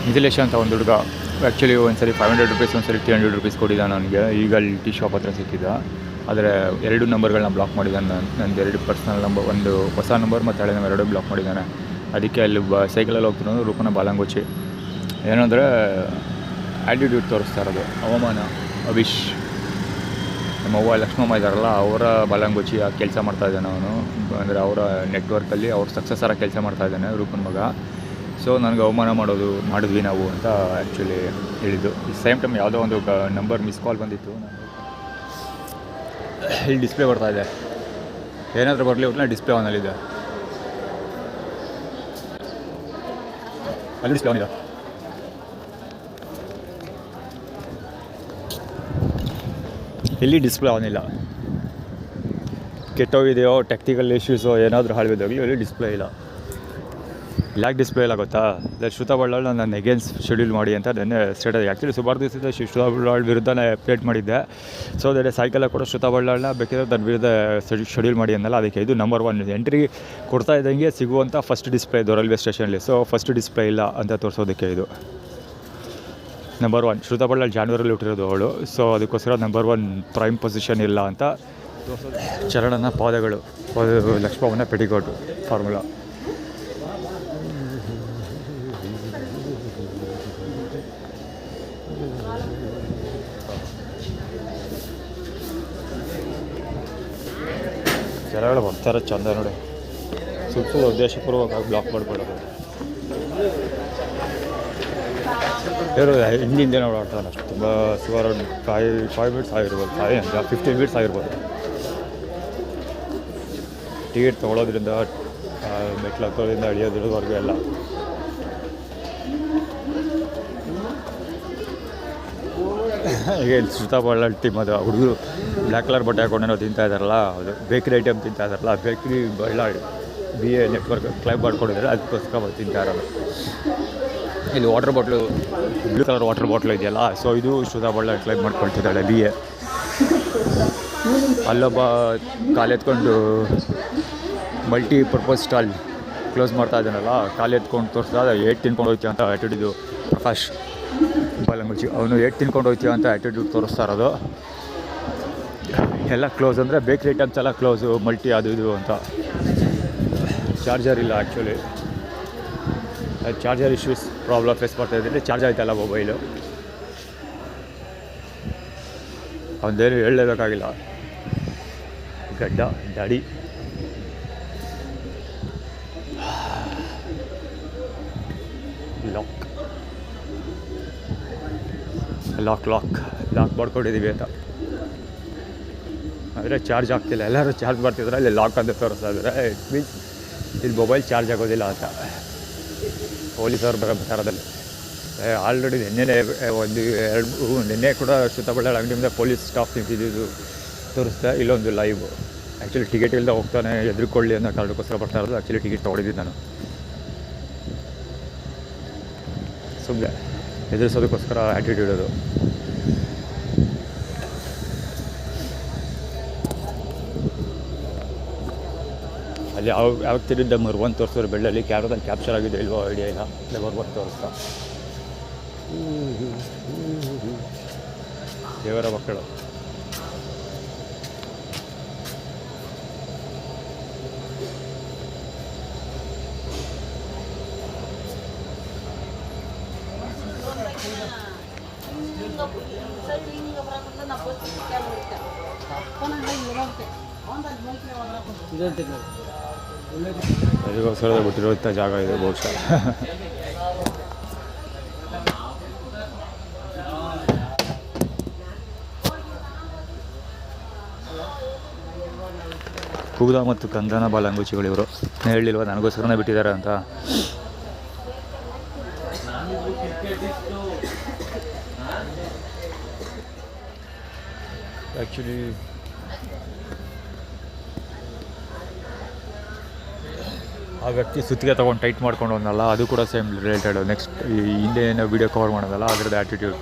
ಮಿಥಿಲೇಶ್ ಅಂತ ಒಂದು ಹುಡುಗ ಆ್ಯಕ್ಚುಲಿ ಒಂದ್ಸರಿ 500 ರೂಪೀಸ್ ಒಂದ್ಸರಿ 300 ರೂಪೀಸ್ ಕೊಟ್ಟಿದ್ದ ನನಗೆ. ಈಗ ಅಲ್ಲಿ ಟೀ ಶಾಪ್ ಹತ್ರ ಸಿಕ್ಕಿದ್ದ. ಆದರೆ 2 ನಂಬರ್ಗಳನ್ನ ಬ್ಲಾಕ್ ಮಾಡಿದ್ದಾನೆ. ನಂದು 2 ಪರ್ಸ್ನಲ್ ನಂಬರ್, ಒಂದು ಹೊಸ ನಂಬರ್ ಮತ್ತು ಹಳೆ ನಂಬರ್ 2 ಬ್ಲಾಕ್ ಮಾಡಿದ್ದಾನೆ. ಅದಕ್ಕೆ ಅಲ್ಲಿ ಸೈಕಲಲ್ಲಿ ಹೋಗ್ತಿರೋದು ರೂಪನ ಬಾಲಂಗುಚಿ. ಏನಂದರೆ ಆ್ಯಟಿಟ್ಯೂಡ್ ತೋರಿಸ್ತಾ ಇರೋದು, ಅವಮಾನ. ಅಭಿಷ್ ನಮ್ಮವ್ವ ಲಕ್ಷ್ಮಮ್ಮ ಇದ್ದಾರಲ್ಲ, ಅವರ ಬಾಲಂಗುಚಿ ಆಗಿ ಕೆಲಸ ಮಾಡ್ತಾಯಿದ್ದಾನೆ ಅವನು. ಅಂದರೆ ಅವರ ನೆಟ್ವರ್ಕಲ್ಲಿ ಅವ್ರ ಸಕ್ಸಸ್ಸರ ಕೆಲಸ ಮಾಡ್ತಾಯಿದ್ದಾನೆ ರೂಪನ ಮಗ. ಸೊ ನನಗೆ ಅವಮಾನ ಮಾಡಿದ್ವಿ ನಾವು ಅಂತ ಆ್ಯಕ್ಚುಲಿ ಹೇಳಿದ್ದು. ಸೇಮ್ ಟೈಮ್ ಯಾವುದೋ ಒಂದು ನಂಬರ್ ಮಿಸ್ ಕಾಲ್ ಬಂದಿತ್ತು. ಇಲ್ಲಿ ಡಿಸ್ಪ್ಲೇ ಬರ್ತಾಯಿದೆ, ಏನಾದರೂ ಬರಲಿ ಒಟ್ಟಿನ ಡಿಸ್ಪ್ಲೇ ಆನಲ್ಲಿದೆ. ಅಲ್ಲಿ ಡಿಸ್ಪ್ಲೇ ಆನಿದೆ. ಇಲ್ಲಿ ಡಿಸ್ಪ್ಲೇ ಆನಿಲ್ಲ. ಕೆಟ್ಟೋಗಿದೆಯೋ, ಟೆಕ್ನಿಕಲ್ ಇಶ್ಯೂಸೋ ಏನಾದರೂ ಹಾಳಿದಾಗಲಿ ಇಲ್ಲಿ ಡಿಸ್ಪ್ಲೇ ಇಲ್ಲ. ಯಾಕೆ ಡಿಸ್ಪ್ಲೇ ಇಲ್ಲ ಗೊತ್ತಾ? ಶ್ರುತಾ ಬಳ್ಳಾಳ್ ನಾನು ಅಗೇನ್ಸ್ಟ್ ಶೆಡ್ಯೂಲ್ ಮಾಡಿ ಅಂತ ನೆನ್ನೆ ಸ್ಟೇಟಸ್. ಆ್ಯಕ್ಚುಲಿ ಸುಮಾರು ದಿವಸದಿಂದ ಶ್ರುತಾ ಬಳ್ಳಾಳ್ ವಿರುದ್ಧನೇ ಅಪ್ಡೇಟ್ ಮಾಡಿದ್ದೆ. ಸೊ ಅದೇ ಸೈಕಲ್ ಕೂಡ ಶ್ರುತಾ ಬಳ್ಳಾಳ್ನ ಬೇಕಿದ್ರೆ ನನ್ನ ವಿರುದ್ಧ ಶೆಡ್ಯೂಲ್ ಮಾಡಿ ಅನ್ನಲ್ಲ. ಅದಕ್ಕೆ ಇದು ನಂಬರ್ 1 ಎಂಟ್ರಿ ಕೊಡ್ತಾ ಇದ್ದಂಗೆ ಸಿಗುವಂಥ ಫಸ್ಟ್ ಡಿಸ್ಪ್ಲೇ ಇದು ರೈಲ್ವೆ ಸ್ಟೇಷನಲ್ಲಿ. ಸೊ ಫಸ್ಟ್ ಡಿಸ್ಪ್ಲೇ ಇಲ್ಲ ಅಂತ ತೋರಿಸೋದಕ್ಕೆ ಇದು ನಂಬರ್ 1. ಶ್ರುತಾ ಬಳ್ಳಾಳ್ ಜಾನ್ವರಲ್ಲಿ ಹುಟ್ಟಿರೋದು ಅವಳು. ಸೊ ಅದಕ್ಕೋಸ್ಕರ ನಂಬರ್ 1 ಪ್ರೈಮ್ ಪೊಸಿಷನ್ ಇಲ್ಲ ಅಂತ ತೋರಿಸೋದು. ಚರಣನ ಪಾದಗಳು, ಲಕ್ಷ್ಮಮ್ಮನ ಪೆಟಿಕೋಟು ಫಾರ್ಮುಲಾ. ಜನಗಳು ಬರ್ತಾರೆ ಚಂದ ನೋಡಿ. ಸುತ್ತ ಉದ್ದೇಶಪೂರ್ವಕವಾಗಿ ಬ್ಲಾಕ್ ಮಾಡಿಬಿಡೋದು. ಬೇರೆ ಹಿಂದಿಂದ ಓಡಾಡ್ತಾರೆ ಅಷ್ಟು. ತುಂಬ ಸುಮಾರು 5 ಮಿನಿಟ್ಸ್ ಆಗಿರ್ಬೋದು, 15 ಮಿನಿಟ್ಸ್ ಆಗಿರ್ಬೋದು. ಟಿಕೆಟ್ ತೊಗೊಳೋದ್ರಿಂದ, ಮೆಟ್ಲು ಹತ್ತೋದ್ರಿಂದ ಇಳಿಯೋದ್ರವರೆಗೂ ಎಲ್ಲ. ಈಗ ಶ್ರುತಾ ಬಳ್ಳಾಳ್ ಟೀಮ್ ಅದು ಹುಡುಗರು ಬ್ಲ್ಯಾಕ್ ಕಲರ್ ಬಟ್ಟೆ ಹಾಕೊಂಡೇನೋ ತಿಂತಾ ಇದ್ದಾರಲ್ಲ, ಅದು ಬೇಕ್ರಿ ಐಟಮ್ ತಿಂತಾ ಇದ್ದಾರಲ್ಲ. ಬೇಕ್ರಿ ಬಳ್ಳಾಳ್ BA ನೆಟ್ವರ್ಕ್ ಕ್ಲೈಮ್ ಮಾಡ್ಕೊಂಡಿದ್ದಾರೆ, ಅದಕ್ಕೋಸ್ಕರ ತಿಂತಾ ಇರೋದು. ಇಲ್ಲಿ water bottle, blue colour water bottle ಇದೆಯಲ್ಲ, ಸೊ ಇದು ಶ್ರುತಾ ಬಳ್ಳಾಳ್ ಕ್ಲೈಮ್ ಮಾಡ್ಕೊಳ್ತಿದ್ದಾಳೆ BA. ಅಲ್ಲೊಬ್ಬ ಕಾಲೆತ್ಕೊಂಡು ಮಲ್ಟಿಪರ್ಪಸ್ ಸ್ಟಾಲ್ ಕ್ಲೋಸ್ ಮಾಡ್ತಾ ಇದ್ದಾನಲ್ಲ, ಕಾಲೆತ್ಕೊಂಡು ತೋರಿಸ್ತಾ ಏಟ್ ತಿನ್ಕೊಂಡು ಹೋಗ್ತೀಯ ಅಂತ ಆ್ಯಟಿಟ್ಯೂಡು. ಪ್ರಕಾಶ್ ಬಾಲಂಗುಚಿ ಅವನು ಏಟ್ ತಿನ್ಕೊಂಡು ಹೋಗ್ತೀಯ ಅಂತ ಆ್ಯಟಿಟ್ಯೂಡ್ ತೋರಿಸ್ತಾ ಇರೋದು. ಎಲ್ಲ ಕ್ಲೋಸ್ ಅಂದರೆ ಬೇಕ್ರಿ ಐಟಮ್ಸ್ ಎಲ್ಲ ಕ್ಲೋಸು, ಮಲ್ಟಿ ಅದು ಇದು ಅಂತ. ಚಾರ್ಜರ್ ಇಲ್ಲ actually. Charger issues problem face ಮಾಡ್ತಾಯಿದ್ದೀನಿ. ಚಾರ್ಜ್ ಆಯ್ತಲ್ಲ ಮೊಬೈಲು. ಅವನದೇನು ಹೇಳಲೇಬೇಕಾಗಿಲ್ಲ. ಗಡ್ಡ ದಾಡಿ. ಲಾಕ್ ಮಾಡ್ಕೊಂಡಿದ್ದೀವಿ ಅಂತ. ಆದರೆ ಚಾರ್ಜ್ ಆಗ್ತಿಲ್ಲ. ಎಲ್ಲರೂ ಚಾರ್ಜ್ ಮಾಡ್ತಿದ್ರೆ ಇಲ್ಲಿ ಲಾಕ್ ಅಂತ ತೋರಿಸ್ತಾ ಇದ್ದಾರೆ. ಇಟ್ ಮೀನ್ಸ್ ಇಲ್ಲಿ ಮೊಬೈಲ್ ಚಾರ್ಜ್ ಆಗೋದಿಲ್ಲ ಅಂತ ಪೊಲೀಸವ್ರು ಬರೋ ಪ್ರಕಾರದಲ್ಲಿ. ಆಲ್ರೆಡಿ ನಿನ್ನೆ ಕೂಡ ಶ್ರುತಾ ಬಳ್ಳಾಳ್ ಅಂಗಡಿಯಿಂದ ಪೊಲೀಸ್ ಸ್ಟಾಫ್ ನಿಂತಿದ್ದು ತೋರಿಸ್ತಾ. ಇಲ್ಲೊಂದು ಲೈವ್. ಆ್ಯಕ್ಚುಲಿ ಟಿಕೆಟ್ ಇಲ್ಲದೆ ಹೋಗ್ತಾನೆ, ಎದುರುಕೊಳ್ಳಿ ಅನ್ನೋ ಕಾರಣಕ್ಕೋಸ್ಕರ ಬರ್ತಾ ಇರೋದು. ಆ್ಯಕ್ಚುಲಿ ಟಿಕೆಟ್ ತೊಗೊಂಡಿದ್ದೀನಿ ನಾನು, ಸುಮ್ಮನೆ ಎದುರಿಸೋದಕ್ಕೋಸ್ಕರ ಆ್ಯಟಿಟ್ಯೂಡ್ ಅದು. ಅಲ್ಲಿ ಯಾವ ತಿರುಗಿ ನಂಬರ್ 1 ತೋರಿಸೋರು ಬೆಳ್ಳಲ್ಲಿ. ಕ್ಯಾಮ್ರಾದಲ್ಲಿ ಕ್ಯಾಪ್ಚರ್ ಆಗಿದೆ ಇಲ್ವೋ ಐಡಿಯಾ ಇಲ್ಲ. ನಂಬರ್ 1 ತೋರಿಸ್ತಾ. ದೇವರ ಮಕ್ಕಳು. ಅದಕ್ಕೋಸ್ಕರ ಬಿಟ್ಟಿರುವಂಥ ಜಾಗ ಇದೆ ಬಹುಶಃ. ಕೂದ ಮತ್ತು ಕಂದನ ಬಾಲಂಗುಚಿಗಳು ಇವರು. ಹೇಳಿಲ್ವ ನನಗೋಸ್ಕರನೇ ಬಿಟ್ಟಿದ್ದಾರೆ ಅಂತ. ಆ್ಯಕ್ಚುಲಿ ಆ ವ್ಯಕ್ತಿ ಸುತ್ತಿಗೆ ತೊಗೊಂಡು ಟೈಟ್ ಮಾಡ್ಕೊಂಡು ಹೋದ್ನಲ್ಲ, ಅದು ಕೂಡ ಸೇಮ್ ರಿಲೇಟೆಡು. ನೆಕ್ಸ್ಟ್ ಈ ಹಿಂದೆ ಏನೋ ವೀಡಿಯೋ ಕವರ್ ಮಾಡೋದಲ್ಲ, ಅದರದ್ದು ಆ್ಯಟಿಟ್ಯೂಡ್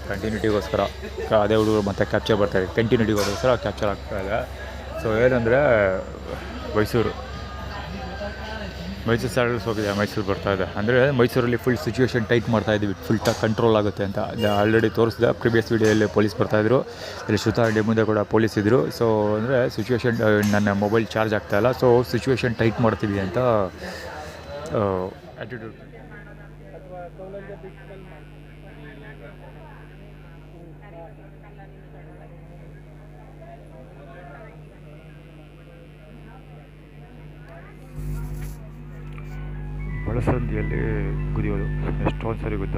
ಕಂಟಿನ್ಯೂಟಿಗೋಸ್ಕರ ಅದೇ ಹುಡುಗರು ಮತ್ತೆ ಕ್ಯಾಪ್ಚರ್ ಬರ್ತಾಯಿದೆ. ಕಂಟಿನ್ಯೂಟಿಗೋಸ್ಕರ ಕ್ಯಾಪ್ಚರ್ ಆಗ್ತಾಯಿದೆ. ಸೊ ಏನಂದರೆ ಮೈಸೂರು ಸ್ಯಾಲರೀಸ್ ಹೋಗಿದೆ, ಮೈಸೂರು ಬರ್ತಾಯಿದೆ. ಅಂದರೆ ಮೈಸೂರಲ್ಲಿ ಫುಲ್ ಸಿಚುವೇಶನ್ ಟೈಟ್ ಮಾಡ್ತಾಯಿದ್ವಿ, ಫುಲ್ ಕಂಟ್ರೋಲ್ ಆಗುತ್ತೆ ಅಂತ ಆಲ್ರೆಡಿ ತೋರಿಸಿದೆ. ಪ್ರಿವಿಯಸ್ ವೀಡಿಯೋಲ್ಲಿ ಪೊಲೀಸ್ ಬರ್ತಾಯಿದ್ರು, ಇಲ್ಲಿ ಶ್ರುತಾ ಅಂಗಡಿ ಮುಂದೆ ಕೂಡ ಪೊಲೀಸ್ ಇದ್ದರು. ಸೊ ಅಂದರೆ ಸಿಚುವೇಶನ್, ನನ್ನ ಮೊಬೈಲ್ ಚಾರ್ಜ್ ಆಗ್ತಾಯಿಲ್ಲ, ಸೊ ಸಿಚುವೇಶನ್ ಟೈಟ್ ಮಾಡ್ತೀವಿ ಅಂತ ಆ್ಯಟಿಟ್ಯೂಡ್. ಬಳಸಂದಿಯಲ್ಲಿ ಕುದಿಯೋದು ಎಷ್ಟೊಂದು ಸರಿ ಗುದ್ದ.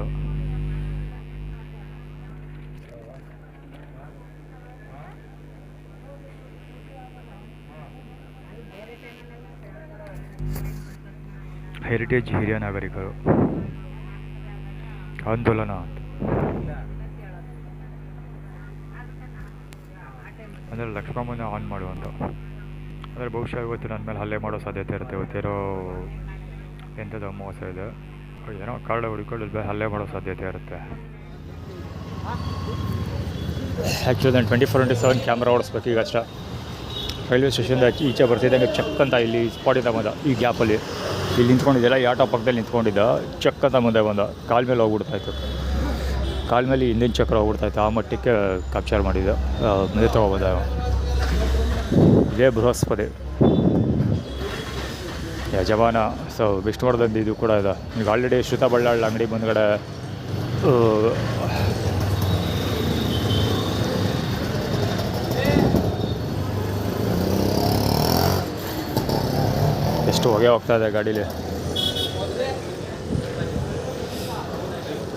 ಹೆರಿಟೇಜ್ ಹಿರಿಯ ನಾಗರಿಕರು ಆಂದೋಲನ ಅಂತ ಅಂದರೆ ಲಕ್ಷ್ಮಮ್ಮನ ಆನ್ ಮಾಡುವಂಥ. ಅಂದರೆ ಬಹುಶಃ ಇವತ್ತು ನನ್ನ ಮೇಲೆ ಹಲ್ಲೆ ಮಾಡೋ ಸಾಧ್ಯತೆ ಇರುತ್ತೆ. ಇವತ್ತೇನೋ ಎಂಥದ್ದು ಅಮಾವಾಸ್ಯೆ ಇದೆ, ಏನೋ ಕಾರ್ಡ್ ಹುಡುಕೊಳ್ಳಿ ಹಲ್ಲೆ ಮಾಡೋ ಸಾಧ್ಯತೆ ಇರುತ್ತೆ. ಆ್ಯಕ್ಚುಲಿ ನಾನು 24/7 ಕ್ಯಾಮ್ರಾ ಓಡಿಸ್ಬೇಕು ಈಗ ಅಷ್ಟೇ. ರೈಲ್ವೆ ಸ್ಟೇಷನ್ದ ಈಚೆ ಬರ್ತಿದ್ದಂಗೆ ಚೆಕ್ ಅಂತ ಇಲ್ಲಿ ಸ್ಪಾಟಿಂದ ಬಂದ, ಈ ಗ್ಯಾಪಲ್ಲಿ ಇಲ್ಲಿ ನಿಂತ್ಕೊಂಡಿದ್ದೆಲ್ಲ ಈ ಆಟೋ ಪಕ್ಕದಲ್ಲಿ ನಿಂತ್ಕೊಂಡಿದ್ದ. ಚೆಕ್ ಅಂತ ಮುಂದೆ ಬಂದ, ಕಾಲ ಮೇಲೆ ಹೋಗ್ಬಿಡ್ತಾಯಿತ್ತು, ಕಾಲ ಮೇಲೆ ಹಿಂದಿನ ಚಕ್ರ ಹೋಗ್ಬಿಡ್ತಾಯಿತ್ತು. ಆ ಮಟ್ಟಕ್ಕೆ ಕ್ಯಾಪ್ಚರ್ ಮಾಡಿದ್ದ, ಮುಂದೆ ತೊಗೊಬೋದ. ಇದೇ ಬೃಹಸ್ಪತಿ ಯಜಮಾನ. ಸೊ ವಿಷ್ಣುವರ್ಧನ್ ಇದು ಕೂಡ ಇದೆ. ಈಗ ಆಲ್ರೆಡಿ ಶ್ರುತಾ ಬಳ್ಳಾಳ್ ಅಂಗಡಿ ಮುಂದ್ಗಡೆ ಎಷ್ಟು ಹೊಗೆ ಹೋಗ್ತಾ ಇದೆ ಗಾಡೀಲಿ.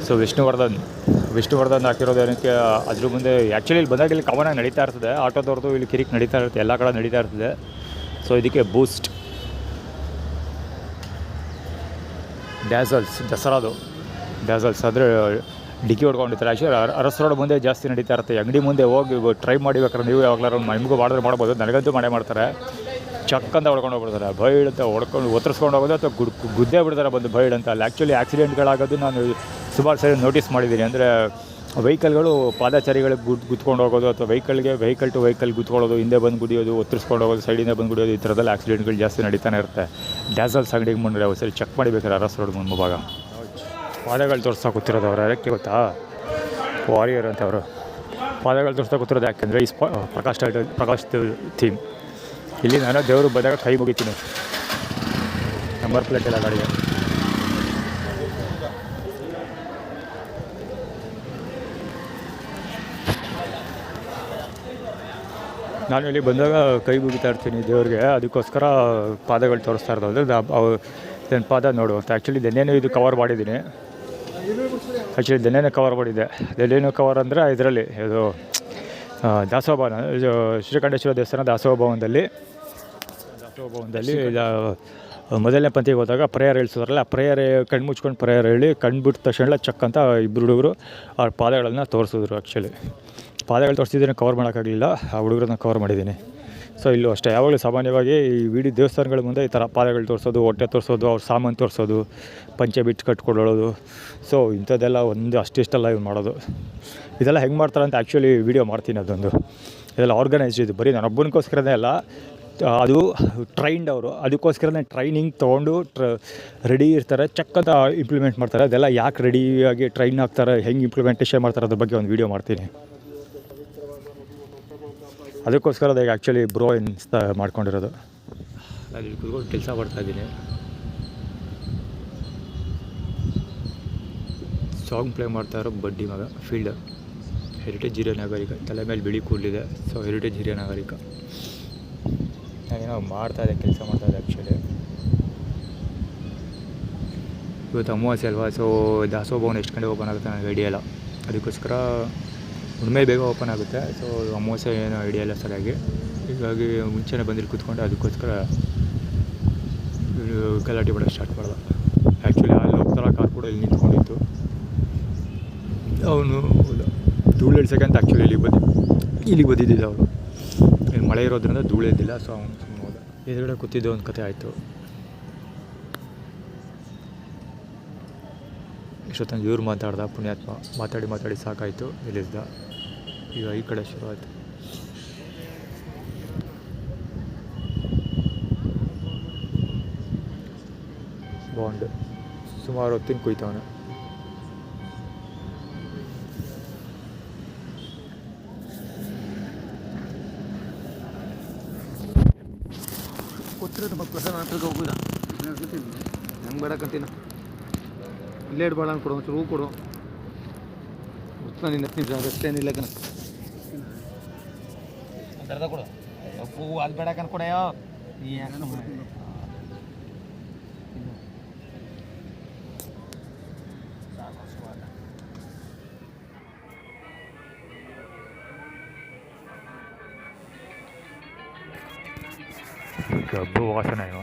ಸೊ ವಿಷ್ಣುವರ್ಧನ್ ಹಾಕಿರೋದು ಏನಕ್ಕೆ, ಅದ್ರ ಮುಂದೆ ಆ್ಯಕ್ಚುಲಿ ಇಲ್ಲಿ ಬಂದಾಗ ಇಲ್ಲಿ ಕಾಮನಾಗಿ ನಡೀತಾ ಇರ್ತದೆ, ಆಟೋದವ್ರದ್ದು ಇಲ್ಲಿ ಕಿರಿಕ್ ನಡೀತಾ ಇರುತ್ತೆ, ಎಲ್ಲ ಕಡೆ ನಡೀತಾ ಇರ್ತದೆ. ಸೊ ಇದಕ್ಕೆ ಬೂಸ್ಟ್ ಡ್ಯಾಸಲ್ಸ್, ದಸರಾದು ಡ್ಯಾಸಲ್ಸ್ ಅಂದರೆ ಡಿಕ್ಕಿ ಹೊಡ್ಕೊಂಡಿರ್ತಾರೆ. ಆ್ಯಕ್ಚುಲಿ ಅರಸ್ ರೋಡ್ ಮುಂದೆ ಜಾಸ್ತಿ ನಡೀತಾ ಇರುತ್ತೆ. ಅಂಗಡಿ ಮುಂದೆ ಹೋಗಿ ಟ್ರೈ ಮಾಡಿಬೇಕಾದ್ರೆ ನೀವು ಯಾವಾಗಲಾರು ನಿಮಗೂ ಮಾಡಿದ್ರೆ ಮಾಡ್ಬೋದು, ನನಗಂತೂ ಮಾಡೇ ಮಾಡ್ತಾರೆ. ಚಕ್ ಅಂತ ಹೊಡ್ಕೊಂಡು ಹೋಗ್ಬಿಡ್ತಾರೆ, ಬೈಡ್ ಅಂತ ಹೊಡ್ಕೊಂಡು ಒತ್ತರಿಸ್ಕೊಂಡು ಹೋಗೋದು ಅಥವಾ ಗುದ್ದೇ ಬಿಡ್ತಾರೆ ಬಂದು ಬೈಡ್ ಅಂತ. ಅಲ್ಲಿ ಆ್ಯಕ್ಚುಲಿ ಆಕ್ಸಿಡೆಂಟ್ಗಳಾಗೋದು ನಾನು ಸುಮಾರು ಸರಿ ನೋಟಿಸ್ ಮಾಡಿದ್ದೀನಿ. ಅಂದರೆ ವೆಹಿಕಲ್ಗಳು ಪಾದಚಾರಿಗಳಿಗೆ ಗುದ್ಕೊಂಡು ಹೋಗೋದು ಅಥವಾ ವೆಹಿಕಲ್ ಟು ವೆಹಿಕಲ್ ಗುದ್ಕೊಳ್ಳೋದು, ಹಿಂದೆ ಬಂದು ಗುಡಿಯೋದು, ಒತ್ತರಿಸ್ಕೊಂಡು ಹೋಗೋದು, ಸೈಡಿಂದ ಬಂದು ಗುಡಿಯೋದು, ಈ ಥರದಲ್ಲಿ ಆಕ್ಸಿಡೆಂಟ್ಗಳು ಜಾಸ್ತಿ ನಡೀತಾನೆ ಇರುತ್ತೆ. ಡ್ಯಾಸಲ್ಸ್ ಅಂಗಡಿಗೆ ಮುಂದೆ ಸರಿ ಚೆಕ್ ಮಾಡಿಬೇಕಾರೆ ಅರಸ್ ರೋಡ್ ಮುಂಭಾಗ ಪಾದಗಳು ತೋರಿಸ್ತಾ ಕೂತಿರೋದು. ಅವ್ರು ಯಾಕೆ ಗೊತ್ತಾ, ವಾರಿಯರ್ ಅಂತ ಅವರು ಪಾದಗಳು ತೋರಿಸ್ತಾ ಕೂತಿರೋದು. ಯಾಕೆಂದರೆ ಈ ಪ್ರಕಾಶ್ ಥೀಮ್ ಇಲ್ಲಿ ನಾನು ದೇವರು ಬಂದಾಗ ಕೈ ಮುಗಿತೀನಿ. ನಂಬರ್ ಪ್ಲೇಟ್ ಎಲ್ಲ ಗಾಡಿಗೆ. ನಾನು ಇಲ್ಲಿ ಬಂದಾಗ ಕೈ ಮುಗಿತಾ ಇರ್ತೀನಿ ದೇವ್ರಿಗೆ, ಅದಕ್ಕೋಸ್ಕರ ಪಾದಗಳು ತೋರಿಸ್ತಾ ಇರೋದು. ನನ್ನ ಪಾದ ನೋಡು ಅಂತ. ಆ್ಯಕ್ಚುಲಿ ದೆನ್ನೇನು ಇದು ಕವರ್ ಮಾಡಿದ್ದೀನಿ. ದೆನ್ನೇನು ಕವರ್ ಮಾಡಿದ್ದೆ. ದೆನ್ನೇನು ಕವರ್ ಅಂದರೆ ಇದರಲ್ಲಿ ಇದು ದಾಸೋಭವನ, ಶ್ರೀಕಂಠೇಶ್ವರ ದೇವಸ್ಥಾನ ದಾಸೋಭವನದಲ್ಲಿ ಮೊದಲನೇ ಪಂಕ್ತಿಗೆ ಹೋದಾಗ ಪ್ರೇಯರ್ ಹೇಳ್ಸಿದ್ರಲ್ಲ, ಆ ಪ್ರೇಯರ್ ಕಣ್ಣು ಮುಚ್ಕೊಂಡು ಪ್ರೇಯರ್ ಹೇಳಿ ಕಣ್ಣು ಬಿಟ್ಟ ತಕ್ಷಣ ಚಕ್ ಅಂತ ಇಬ್ಬರು ಹುಡುಗರು ಅವ್ರ ಪಾದಗಳನ್ನು ತೋರಿಸಿದ್ರು. ಆ್ಯಕ್ಚುಲಿ ಪಾದಗಳು ತೋರಿಸಿದ್ದೀನಿ, ಕವರ್ ಮಾಡೋಕ್ಕಾಗಲಿಲ್ಲ, ಆ ಹುಡುಗರನ್ನ ಕವರ್ ಮಾಡಿದ್ದೀನಿ. ಸೊ ಇಲ್ಲೂ ಅಷ್ಟೇ, ಯಾವಾಗಲೂ ಸಾಮಾನ್ಯವಾಗಿ ಈ ದೇವಸ್ಥಾನಗಳ ಮುಂದೆ ಈ ಥರ ಪಾದಗಳು ತೋರಿಸೋದು, ಹೊಟ್ಟೆ ತೋರಿಸೋದು, ಅವ್ರ ಸಾಮಾನು ತೋರಿಸೋದು, ಪಂಚೆ ಬಿಟ್ಟು ಕಟ್ಕೊಳ್ಳೋದು. ಸೊ ಇಂಥದ್ದೆಲ್ಲ ಒಂದು ಅಷ್ಟಿಷ್ಟೆಲ್ಲ ಇವ್ನು ಮಾಡೋದು. ಇದೆಲ್ಲ ಹೆಂಗೆ ಮಾಡ್ತಾರೆ ಅಂತ ಆ್ಯಕ್ಚುಲಿ ವೀಡಿಯೋ ಮಾಡ್ತೀನಿ. ಅದೊಂದು ಇದೆಲ್ಲ ಆರ್ಗನೈಸ್ಡ್, ಇದು ಬರೀ ನಾನೊಬ್ಬನಿಗೋಸ್ಕರನೇ ಅಲ್ಲ, ಅದು ಟ್ರೈನ್ಡ್ ಅವರು, ಅದಕ್ಕೋಸ್ಕರನೇ ಟ್ರೈನಿಂಗ್ ತೊಗೊಂಡು ರೆಡಿ ಇರ್ತಾರೆ, ಚಕ್ ಅಂತ ಇಂಪ್ಲಿಮೆಂಟ್ ಮಾಡ್ತಾರೆ. ಅದೆಲ್ಲ ಯಾಕೆ ರೆಡಿಯಾಗಿ ಟ್ರೈನ್ ಆಗ್ತಾರೆ, ಹೆಂಗೆ ಇಂಪ್ಲಿಮೆಂಟೇಷನ್ ಮಾಡ್ತಾರೆ ಅದ್ರ ಬಗ್ಗೆ ಒಂದು ವೀಡಿಯೋ ಮಾಡ್ತೀನಿ. ಅದಕ್ಕೋಸ್ಕರ ಅದಾಗ ಆ್ಯಕ್ಚುಲಿ ಬ್ರೋ ಇನ್ಸ್ತಾ ಮಾಡ್ಕೊಂಡಿರೋದು. ಅಲ್ಲಿ ಕೂತ್ಕೊಂಡು ಕೆಲಸ ಮಾಡ್ತಾಯಿದ್ದೀನಿ. ಸಾಂಗ್ ಪ್ಲೇ ಮಾಡ್ತಾಯಿರೋ ಬಡ್ಡಿ ಮಗ ಫೀಲ್ಡರ್, ಹೆರಿಟೇಜ್ ಹಿರಿಯ ನಾಗರಿಕ, ತಲೆ ಮೇಲೆ ಬಿಳಿ ಕೂದಲಿದೆ. ಸೊ ಹೆರಿಟೇಜ್ ಹಿರಿಯ ನಾಗರಿಕ ನಾನೇನೋ ಮಾಡ್ತಾಯಿದ್ದೆ, ಕೆಲಸ ಮಾಡ್ತಾಯಿದ್ದೆ. ಆ್ಯಕ್ಚುಲಿ ಇವತ್ತು ಅಮಾವಾಸ್ಯೆ ಅಲ್ವಾ, ಸೊ ದಾಸೋಭವನ ಎಷ್ಟು ಗಂಟೆ ಓಪನ್ ಆಗುತ್ತೆ ನನಗೆ ಐಡಿಯಾ ಇಲ್ಲ. ಅದಕ್ಕೋಸ್ಕರ ಉಣ್ಮೆ ಬೇಗ ಓಪನ್ ಆಗುತ್ತೆ. ಸೊ ಅಮಾವಾಸ್ಯೆ ಏನೋ ಐಡಿಯಾ ಇಲ್ಲ ಸರಿಯಾಗಿ, ಹೀಗಾಗಿ ಮುಂಚೆನೇ ಬಂದಿಲ್ಲಿ ಕೂತ್ಕೊಂಡು ಅದಕ್ಕೋಸ್ಕರ ಗಲಾಟೆ ಬಿಡೋಕ್ಕೆ ಸ್ಟಾರ್ಟ್ ಮಾಡ್ದೆ. ಆ್ಯಕ್ಚುಲಿ ಅಲ್ಲಿ ಹೋಗ್ತಾರ ಕಾರ್ ಕೂಡ ಇಲ್ಲಿ ನಿಂತ್ಕೊಂಡಿತ್ತು. ಅವನು ಧೂಳು ಇಳಿಸೋಕ್ಕಂತ ಆ್ಯಕ್ಚುಲಿ ಇಲ್ಲಿಗೆ ಬಂದಿದ್ದಿದ್ದ ಅವರು. ಇಲ್ಲಿ ಮಳೆ ಇರೋದ್ರಿಂದ ಧೂಳು ಇದ್ದಿಲ್ಲ. ಸೊ ಅವನು ಸುಮ್ಮನೆ ಹೋದ. ಎದುರುಗಡೆ ಕೂತಿದ್ದ ಒಂದು ಕತೆ ಆಯಿತು. ಇಷ್ಟೊತ್ತಂದು ಇವ್ರು ಮಾತಾಡ್ದ, ಪುಣ್ಯಾತ್ಮ ಮಾತಾಡಿ ಸಾಕಾಯಿತು, ಇಲ್ಲಿದ್ದ. ಈಗ ಈ ಕಡೆ ಶುರು ಆಯಿತು. ಬಾಂಡ್ ಸುಮಾರು ಹೊತ್ತಿನ ಕುಯ್ತವನು. ಗೊತ್ತಿರೋದು ಮಕ್ಕಳು ಸರ್ ನಾನು ಹೋಗಿಲ್ಲ ನಂಗೆ ಬೇಡಕ್ಕಂತೀನ ಇಲ್ಲೇ ಇಡ್ಬೇಡ ಕೊಡು ಒಂಚೂರು ಹೂ ಕೊಡು ನಾನು ಇನ್ನು 10 ನಿಮಿಷ ಅಷ್ಟೇನಿಲ್ಲ ಕಣ ಅರ್ಧ ಕೊಡು ಹೂ ಅದು ಬೇಡಕ್ಕನ್ ಕೊಡೆಯೋ ಗಬ್ಬು ವಾಸನೆ ಇವ.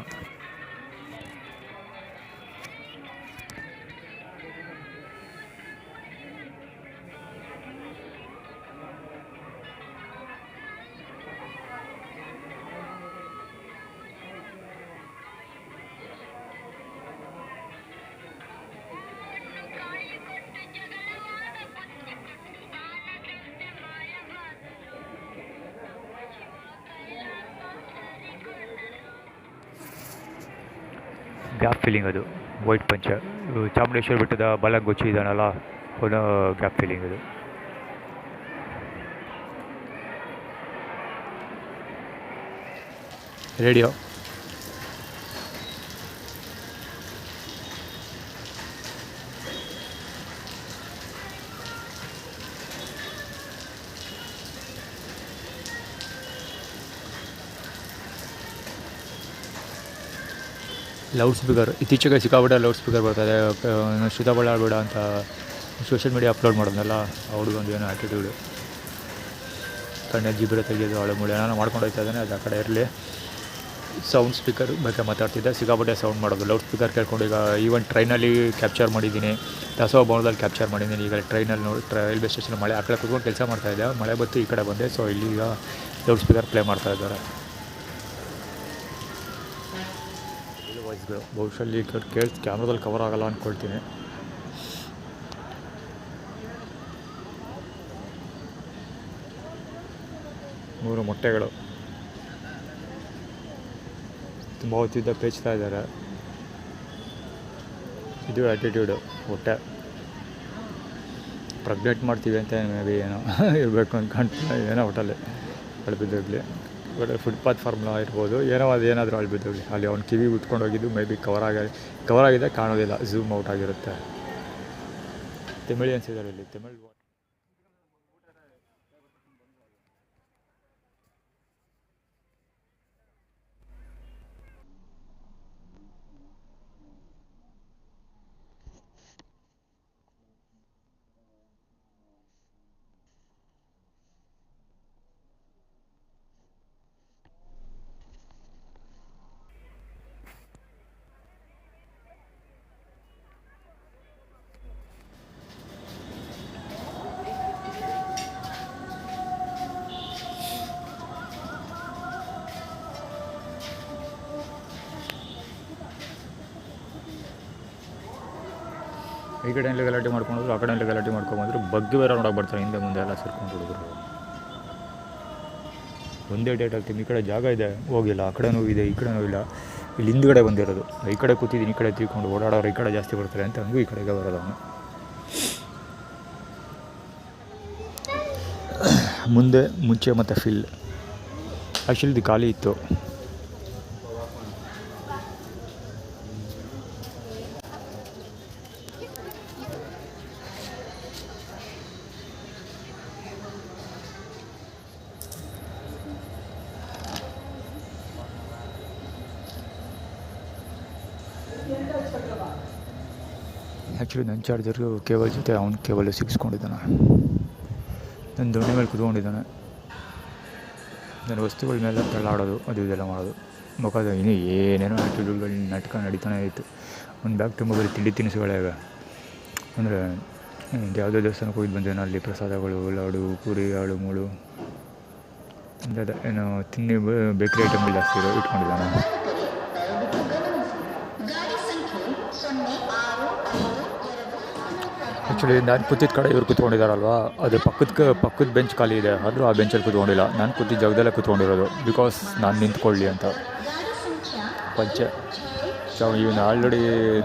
ಗ್ಯಾಪ್ ಫೀಲಿಂಗ್ ಅದು ವೈಟ್ ಪಂಚ ಚಾಮುಂಡೇಶ್ವರಿ ಬೆಟ್ಟದ ಬಲಗೊಚ್ಚಿ ಇದ್ದಾನಲ್ಲ ಅವನ ಗ್ಯಾಪ್ ಫೀಲಿಂಗ್ ಅದು. ರೇಡಿಯೋ ಲೌಡ್ ಸ್ಪೀಕರ್ ಇತ್ತೀಚೆಗೆ ಸಿಕ್ಕಾಬಿಟ್ಟೆ ಲೌಡ್ ಸ್ಪೀಕರ್ ಬರ್ತಾಯಿದೆ. ಶ್ರುತಾ ಬಳ್ಳಾಳ್ಬೇಡ ಅಂತ ಸೋಷಿಯಲ್ ಮೀಡಿಯಾ ಅಪ್ಲೋಡ್ ಮಾಡೋದಲ್ಲ ಅವ್ರಿಗೊಂದು ಏನೋ ಆ್ಯಟಿಟ್ಯೂಡು ಕಣ್ಣೆ ಜಿಬಿರ ತೆಗೆಯೋದು ಹಳೆ ಮೂಳೆ ನಾನು ಮಾಡ್ಕೊಂಡು ಹೋಗ್ತಾ ಇದ್ದಾನೆ. ಅದು ಆ ಕಡೆ ಇರಲಿ. ಸೌಂಡ್ ಸ್ಪೀಕರ್ ಬಗ್ಗೆ ಮಾತಾಡ್ತಿದ್ದೆ. ಸಿಕ್ಕಾಬಿಟ್ಟೆ ಸೌಂಡ್ ಮಾಡೋದು ಲೌಡ್ ಸ್ಪೀಕರ್ ಕೇಳ್ಕೊಂಡು ಈಗ ಈವನ್ ಟ್ರೈನಲ್ಲಿ ಕ್ಯಾಪ್ಚರ್ ಮಾಡಿದ್ದೀನಿ, ದಾಸೋಹ ಭವನದಲ್ಲಿ ಕ್ಯಾಪ್ಚರ್ ಮಾಡಿದ್ದೀನಿ. ಈಗ ಟ್ರೈನಲ್ಲಿ ನೋಡಿ ರೈಲ್ವೆ ಸ್ಟೇಷನ್ ಮಳೆ ಆ ಕಡೆ ಕೂತ್ಕೊಂಡು ಕೆಲಸ ಮಾಡ್ತಾಯಿದ್ದೆ, ಮಳೆ ಬತ್ತು ಈ ಕಡೆ ಬಂದೆ. ಸೊ ಇಲ್ಲಿ ಈಗ ಲೌಡ್ ಸ್ಪೀಕರ್ ಪ್ಲೇ ಮಾಡ್ತಾಯಿದ್ದಾರೆ. ವಾಯ್ಸ್ಗಳು ಬಹುಶಃ ಈ ಕಡೆ ಕ್ಯಾಮ್ರಾದಲ್ಲಿ ಕವರ್ ಆಗೋಲ್ಲ ಅಂದ್ಕೊಳ್ತೀನಿ. ಮೂರು ಮೊಟ್ಟೆಗಳು ತುಂಬ ಹೊತ್ತಿದ್ದ ಪೇಚ್ತಾ ಇದ್ದಾರೆ. ಇದು ಆ್ಯಟಿಟ್ಯೂಡು. ಹೊಟ್ಟೆ ಪ್ರೆಗ್ನೆಂಟ್ ಮಾಡ್ತೀವಿ ಅಂತ ಮೇ ಬಿ ಏನೋ ಇರಬೇಕು ಅಂದ್ಕೊಂಡು ಏನೋ ಹೋಟೆಲ್ ಅಳ್ಬಿದ್ದೋಗ್ಲಿ. ಒಳ್ಳೆ ಫುಟ್ಪಾತ್ ಫಾರ್ಮುಲಾ ಇರ್ಬೋದು, ಏನೋ ಅದು ಏನಾದರೂ ಅಳ್ಬಿದ್ದೋಗ್ಲಿ. ಅಲ್ಲಿ ಅವ್ನು ಕಿವಿ ಉಟ್ಕೊಂಡು ಹೋಗಿದ್ದು ಮೇ ಬಿ ಕವರ್ ಆಗಿದೆ, ಕಾಣೋದಿಲ್ಲ, ಝೂಮ್ ಔಟ್ ಆಗಿರುತ್ತೆ. ತಮಿಳಿಯನ್ಸ್ ಇದ್ದಾರೆ ಇಲ್ಲಿ. ತಮಿಳ್ ಈ ಕಡೆಯಲ್ಲಿ ಗಲಾಟೆ ಮಾಡ್ಕೊಂಡ್ರು, ಆ ಕಡೆಯಲ್ಲಿ ಗಲಾಟೆ ಮಾಡ್ಕೊಂಬಂದ್ರು. ಬಗ್ಗೆ ಬೇರೆ ನೋಡೋಕೆ ಬರ್ತಾರೆ, ಹಿಂದೆ ಮುಂದೆ ಎಲ್ಲ ಸೇರ್ಕೊಂಡು ಹುಡುಗರು. ಒಂದೇ ಡೇಟ್ ಆಗ್ತೀನಿ. ಈ ಕಡೆ ಜಾಗ ಇದೆ ಹೋಗಿಲ್ಲ, ಆ ಕಡೆನೂ ಇದೆ, ಈ ಕಡೆನೂ ಇಲ್ಲ. ಇಲ್ಲಿ ಹಿಂದ್ಗಡೆ ಬಂದಿರೋದು. ಈ ಕಡೆ ಕೂತಿದ್ದೀನಿ, ಈ ಕಡೆ ತಿಳ್ಕೊಂಡು ಓಡಾಡೋರು ಈ ಕಡೆ ಜಾಸ್ತಿ ಬರ್ತಾರೆ ಅಂತ ಹಂಗೂ ಈ ಕಡೆಗೆ ಬರೋದು ಅವನು. ಮುಂಚೆ ಮತ್ತು ಫಿಲ್ ಆ್ಯಕ್ಚುಲಿ ಇದು ಖಾಲಿ ಇತ್ತು. ಆ್ಯಕ್ಚುಲಿ ನನ್ನ ಚಾರ್ಜರು ಕೇಬಲ್ ಜೊತೆ ಅವ್ನು ಕೇಬಲ್ಲು ಸಿಗಿಸ್ಕೊಂಡಿದ್ದಾನೆ. ನನ್ನ ದೊಣ್ಣೆ ಮೇಲೆ ಕುತ್ಕೊಂಡಿದ್ದಾನೆ. ನನ್ನ ವಸ್ತುಗಳ ಮೇಲೆ ತಳ್ಳಾಡೋದು ಅದು ಇದೆಲ್ಲ ಮಾಡೋದು. ಮುಖದ ಇನ್ನೂ ಏನೇನೋ ಆ್ಯಕ್ಟಿವ್ಗಳು ನಾಟಕ ನಡೀತಾನೆ ಇತ್ತು. ಒಂದು ಬ್ಯಾಗ್ ತುಂಬ ಬರೀ ತಿಂಡಿ ತಿನಿಸುಗಳೇ ಇವೆ. ಅಂದರೆ ಯಾವುದೋ ದೇವಸ್ಥಾನಕ್ಕೆ ಹೋಗಿ ಬಂದೇನೋ, ಅಲ್ಲಿ ಪ್ರಸಾದಗಳು, ಲಾಡು, ಪೂರಿ, ಆಳು ಮೂಳು ಅದೇ ಏನೋ ತಿನ್ನಿ ಬೇಕ್ರಿ ಐಟಮ್ಗಳು ಜಾಸ್ತಿ ಇಟ್ಕೊಂಡಿದ್ದಾನೆ. ಆ್ಯಕ್ಚುಲಿ ನಾನು ಕೂತಿದ್ದ ಕಡೆ ಇವ್ರು ಕೂತ್ಕೊಂಡಿದ್ದಾರಲ್ವ, ಅದು ಪಕ್ಕದ ಬೆಂಚ್ ಖಾಲಿ ಇದೆ. ಆದರೂ ಆ ಬೆಂಚಲ್ಲಿ ಕೂತ್ಕೊಂಡಿಲ್ಲ. ನಾನು ಕೂತಿದ್ದ ಜಾಗದಲ್ಲೇ ಕೂತ್ಕೊಂಡಿರೋದು, ಬಿಕಾಸ್ ನಾನು ನಿಂತ್ಕೊಳ್ಳಿ ಅಂತ. ಪಂಚೆ ಇವನು ಆಲ್ರೆಡಿ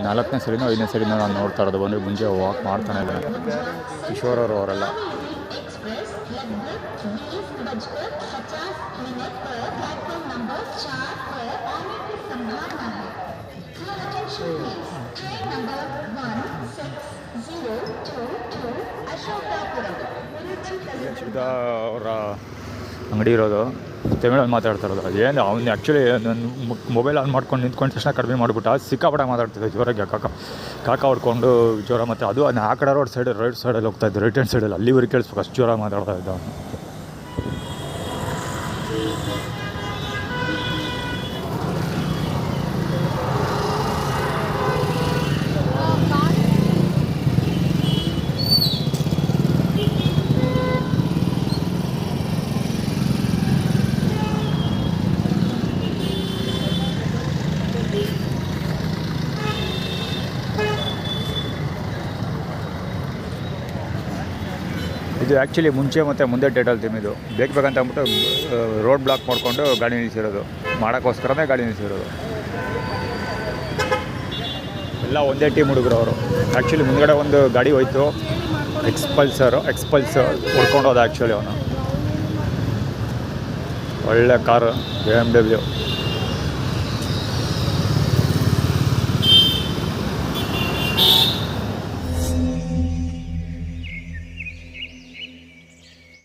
4ನೇ ಸರಿನೋ 5ನೇ ಸರಿನೋ ನಾನು ನೋಡ್ತಾ ಇರೋದು. ಬಂದರೆ ಮುಂಚೆ ವಾಕ್ ಮಾಡ್ತಾನೆ ಇದ್ದಾನೆ ಕಿಶೋರ್ ಅವರೆಲ್ಲ. ಅವರ ಅಂಗಡಿ ಇರೋದು ತಮಿಳಲ್ಲಿ ಮಾತಾಡ್ತಾ ಇರೋದು. ಅದೇನು ಅವ್ನು ಆ್ಯಕ್ಚುಲಿ ನನ್ನ ಮೊಬೈಲ್ ಆನ್ ಮಾಡ್ಕೊಂಡು ನಿಂತ್ಕೊಂಡು ತಕ್ಷಣ ಕಡಿಮೆ ಮಾಡಿಬಿಟ್ಟು ಸಿಕ್ಕಾಪಟ್ಟೆ ಮಾತಾಡ್ತಿದ್ದೆ ಜೋರಾಗಿ ಕಾಕ ಹೊಡ್ಕೊಂಡು ಜೋರ. ಮತ್ತು ಅದು ಆ ಕಡೆ ರೋಡ್ ಸೈಡ್ ರೈಟ್ ಸೈಡಲ್ಲಿ ಹೋಗ್ತಾಯಿದ್ದೆ, ರೈಟ್ ಹ್ಯಾಂಡ್ ಸೈಡಲ್ಲಿ ಅಲ್ಲಿವರೆಗೆ ಕೇಳಿಸ್ಬೇಕು, ಅಷ್ಟು ಜೋರಾಗಿ ಮಾತಾಡ್ತಾ ಇದ್ದ ಅವನು. ಇದು ಆ್ಯಕ್ಚುಲಿ ಮುಂಚೆ ಮತ್ತು ಮುಂದೆ ಡೇಟಲ್ಲಿ ತಿಮ್ಮಿದು ಬೇಕಂತ ಅಂದ್ಬಿಟ್ಟು ರೋಡ್ ಬ್ಲಾಕ್ ಮಾಡಿಕೊಂಡು ಗಾಡಿ ನಿಲ್ಲಿಸಿರೋದು, ಮಾಡೋಕ್ಕೋಸ್ಕರನೇ ಗಾಡಿ ನಿಲ್ಲಿಸಿರೋದು. ಎಲ್ಲ ಒಂದೇ ಟೀಮ್ ಹುಡುಗರು ಅವರು. ಆ್ಯಕ್ಚುಲಿ ಮುಂದ್ಗಡೆ ಒಂದು ಗಾಡಿ ಹೋಯ್ತು, ಎಕ್ಸ್ಪಲ್ಸರ್ ಹೊಡ್ಕೊಂಡು ಹೋದ ಆ್ಯಕ್ಚುಲಿ ಅವನು. ಒಳ್ಳೆ ಕಾರು BMW.